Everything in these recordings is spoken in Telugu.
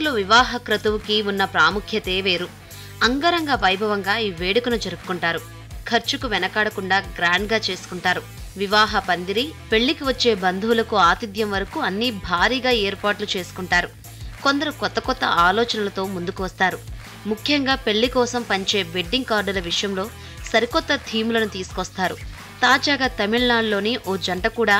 బంధువులు వివాహ క్రతువుకి ఉన్న ప్రాముఖ్యతే వేరు. అంగరంగ వైభవంగా ఈ వేడుకను జరుపుకుంటారు. ఖర్చుకు వెనకాడకుండా గ్రాండ్గా చేసుకుంటారు. వివాహ పందిరి, పెళ్లికి వచ్చే బంధువులకు ఆతిథ్యం వరకు అన్నీ భారీగా ఏర్పాట్లు చేసుకుంటారు. కొందరు కొత్త కొత్త ఆలోచనలతో ముందుకు వస్తారు. ముఖ్యంగా పెళ్లి కోసం పంచే వెడ్డింగ్ కార్డుల విషయంలో సరికొత్త థీములను తీసుకొస్తారు. తాజాగా తమిళనాడులోని ఓ జంట కూడా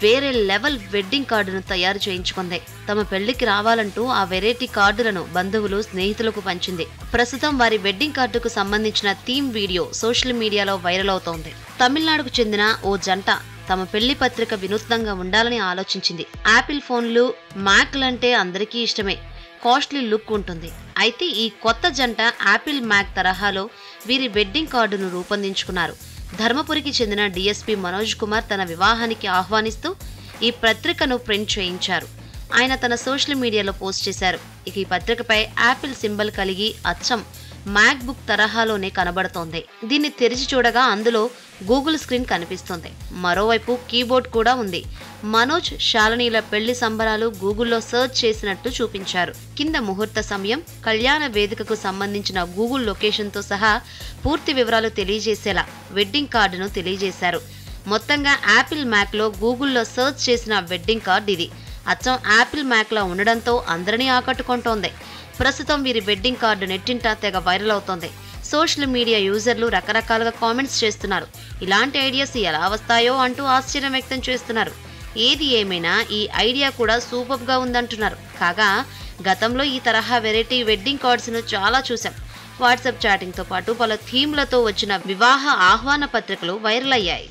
వేరే లెవెల్ వెడ్డింగ్ కార్డును తయారు చేయించుకుంది. తమ పెళ్లికి రావాలంటూ ఆ వెరైటీ కార్డులను బంధువులు, స్నేహితులకు పంచింది. ప్రస్తుతం వారి వెడ్డింగ్ కార్డుకు సంబంధించిన థీమ్ వీడియో సోషల్ మీడియాలో వైరల్ అవుతోంది. తమిళనాడుకు చెందిన ఓ జంట తమ పెళ్లి పత్రిక వినూత్నంగా ఉండాలని ఆలోచించింది. యాపిల్ ఫోన్లు, మ్యాక్లంటే అందరికీ ఇష్టమే. కాస్ట్లీ లుక్ ఉంటుంది. అయితే ఈ కొత్త జంట యాపిల్ మ్యాక్ తరహాలో వీరి వెడ్డింగ్ కార్డును రూపొందించుకున్నారు. ధర్మపురికి చెందిన డీఎస్పీ మనోజ్ కుమార్ తన వివాహానికి ఆహ్వానిస్తూ ఈ పత్రికను ప్రింట్ చేయించారు. ఆయన తన సోషల్ మీడియాలో పోస్ట్ చేశారు. ఇక ఈ పత్రికపై యాపిల్ సింబల్ కలిగి అచ్చం మ్యాక్ బుక్ తరహాలోనే కనబడుతోంది. దీన్ని తెరిచి చూడగా అందులో గూగుల్ స్క్రీన్ కనిపిస్తుంది. మరోవైపు కీబోర్డ్ కూడా ఉంది. మనోజ్, శాలినీల పెళ్లి సంబరాలు గూగుల్లో సర్చ్ చేసినట్టు చూపించారు. కింద ముహూర్త సమయం, కళ్యాణ వేదికకు సంబంధించిన గూగుల్ లొకేషన్తో సహా పూర్తి వివరాలు తెలియజేసేలా వెడ్డింగ్ కార్డును తెలియజేశారు. మొత్తంగా యాపిల్ మ్యాక్లో గూగుల్లో సర్చ్ చేసిన వెడ్డింగ్ కార్డు ఇది. అచ్చం యాపిల్ మ్యాక్లా ఉండడంతో అందరినీ ఆకట్టుకుంటోంది. ప్రస్తుతం వీరి వెడ్డింగ్ కార్డు నెట్టింటా తెగ వైరల్ అవుతోంది. సోషల్ మీడియా యూజర్లు రకరకాలుగా కామెంట్స్ చేస్తున్నారు. ఇలాంటి ఐడియాస్ ఎలా వస్తాయో అంటూ ఆశ్చర్యం వ్యక్తం చేస్తున్నారు. ఏది ఏమైనా ఈ ఐడియా కూడా సూపర్గా ఉందంటున్నారు. కాగా గతంలో ఈ తరహా వెరైటీ వెడ్డింగ్ కార్డ్స్ను చాలా చూశాం. వాట్సాప్ చాటింగ్తో పాటు పలు థీమ్లతో వచ్చిన వివాహ ఆహ్వాన పత్రికలు వైరల్ అయ్యాయి.